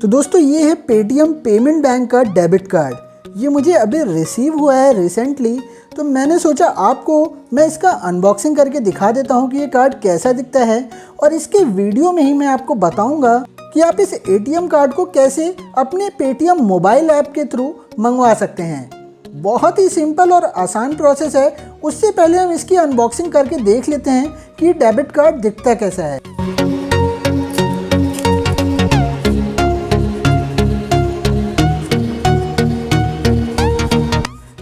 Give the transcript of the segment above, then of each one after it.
तो दोस्तों ये है पेटीएम पेमेंट बैंक का डेबिट कार्ड। ये मुझे अभी रिसीव हुआ है रिसेंटली, तो मैंने सोचा आपको मैं इसका अनबॉक्सिंग करके दिखा देता हूँ कि ये कार्ड कैसा दिखता है। और इसके वीडियो में ही मैं आपको बताऊँगा कि आप इस एटीएम कार्ड को कैसे अपने पेटीएम मोबाइल ऐप के थ्रू मंगवा सकते हैं। बहुत ही सिंपल और आसान प्रोसेस है। उससे पहले हम इसकी अनबॉक्सिंग करके देख लेते हैं कि डेबिट कार्ड दिखता कैसा है।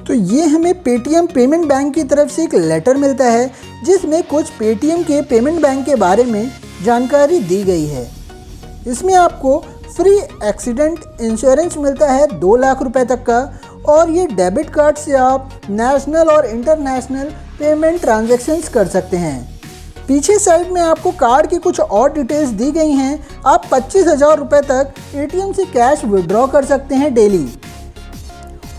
तो ये हमें पेटीएम पेमेंट बैंक की तरफ से एक लेटर मिलता है जिसमें कुछ पेटीएम के पेमेंट बैंक के बारे में जानकारी दी गई है। इसमें आपको फ्री एक्सीडेंट इंश्योरेंस मिलता है 2 लाख रुपए तक का, और ये डेबिट कार्ड से आप नेशनल और इंटरनेशनल पेमेंट ट्रांजैक्शंस कर सकते हैं। पीछे साइड में आपको कार्ड की कुछ और डिटेल्स दी गई हैं। आप 25,000 रुपये तक एटीएम से कैश विड्रॉ कर सकते हैं डेली।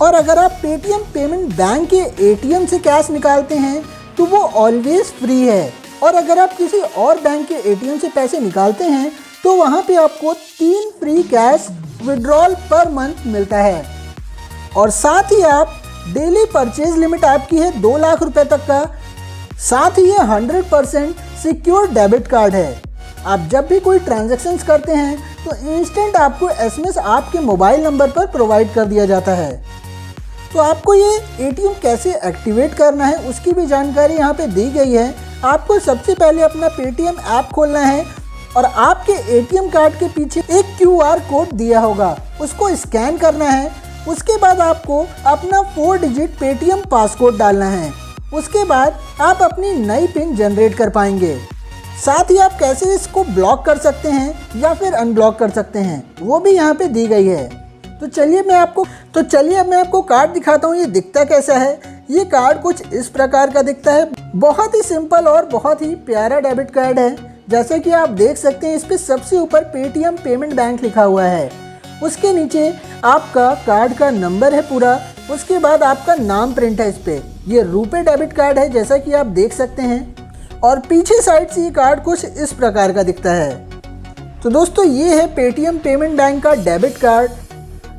और अगर आप पेटीएम पेमेंट बैंक के एटीएम से कैश निकालते हैं तो वो ऑलवेज फ्री है। और अगर आप किसी और बैंक के एटीएम से पैसे निकालते हैं तो वहाँ पे आपको 3 free cash withdrawal per month मिलता है। और साथ ही आप डेली परचेज लिमिट आपकी है 2 लाख रुपए तक का। साथ ही ये 100% सिक्योर डेबिट कार्ड है। आप जब भी कोई ट्रांजैक्शंस करते हैं तो इंस्टेंट आपको एसएमएस आपके मोबाइल नंबर पर प्रोवाइड कर दिया जाता है। तो आपको ये एटीएम कैसे एक्टिवेट करना है उसकी भी जानकारी यहाँ पे दी गई है। आपको सबसे पहले अपना पेटीएम ऐप खोलना है और आपके एटीएम कार्ड के पीछे एक क्यूआर कोड दिया होगा, उसको स्कैन करना है। उसके बाद आपको अपना 4 डिजिट पेटीएम पासकोड डालना है। उसके बाद आप अपनी नई पिन जनरेट कर पाएंगे। साथ ही आप कैसे इसको ब्लॉक कर सकते हैं या फिर अनब्लॉक कर सकते हैं वो भी यहाँ पे दी गई है। तो चलिए अब मैं आपको कार्ड दिखाता हूँ ये दिखता कैसा है। ये कार्ड कुछ इस प्रकार का दिखता है। बहुत ही सिंपल और बहुत ही प्यारा डेबिट कार्ड है। जैसे कि आप देख सकते हैं इस पर सबसे ऊपर पेटीएम पेमेंट बैंक लिखा हुआ है। उसके नीचे आपका कार्ड का नंबर है पूरा। उसके बाद आपका नाम प्रिंट है इस पे। ये रुपे डेबिट कार्ड है जैसा कि आप देख सकते हैं। और पीछे साइड से ये कार्ड कुछ इस प्रकार का दिखता है। तो दोस्तों ये है पेटीएम पेमेंट बैंक का डेबिट कार्ड।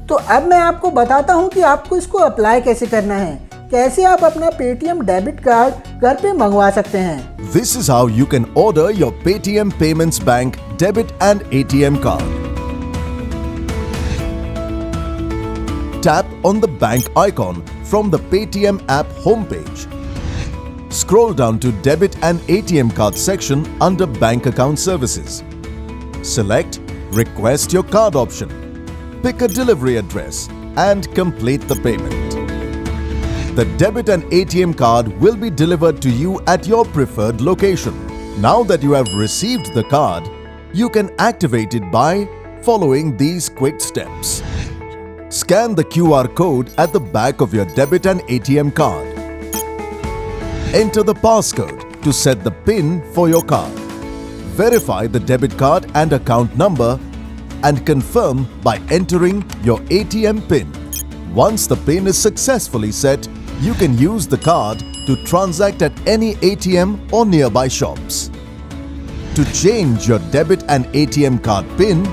तो अब मैं आपको बताता हूँ कि आपको इसको अप्लाई कैसे करना है, कैसे आप अपना पेटीएम डेबिट कार्ड घर पे मंगवा सकते हैं। This is how you can order your Paytm Payments Bank debit and ATM card. Tap on the bank icon from the Paytm app homepage. Scroll down to Debit and ATM card section under Bank Account Services. Select Request your card option. Pick a delivery address and complete the payment. The debit and ATM card will be delivered to you at your preferred location. Now that you have received the card, you can activate it by following these quick steps. Scan the QR code at the back of your debit and ATM card. Enter the passcode to set the PIN for your card. Verify the debit card and account number and confirm by entering your ATM PIN. Once the PIN is successfully set, you can use the card to transact at any ATM or nearby shops. To change your debit and ATM card PIN,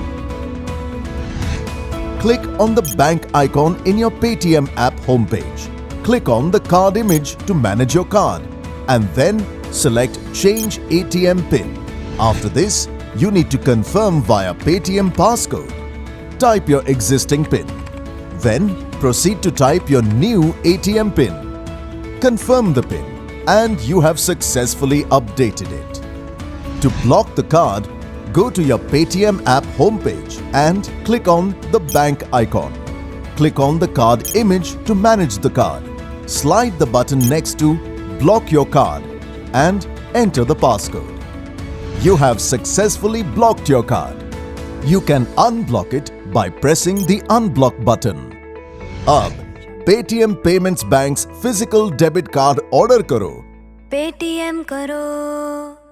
click on the bank icon in your Paytm app homepage. Click on the card image to manage your card and then select Change ATM PIN. After this, you need to confirm via Paytm passcode. Type your existing PIN. Then proceed to type your new ATM PIN. Confirm the PIN and you have successfully updated it. To block the card, go to your Paytm app homepage and click on the bank icon. Click on the card image to manage the card. Slide the button next to Block your card and enter the passcode. You have successfully blocked your card. You can unblock it by pressing the Unblock button. अब Paytm Payments Bank's physical debit card order करो। Paytm करो।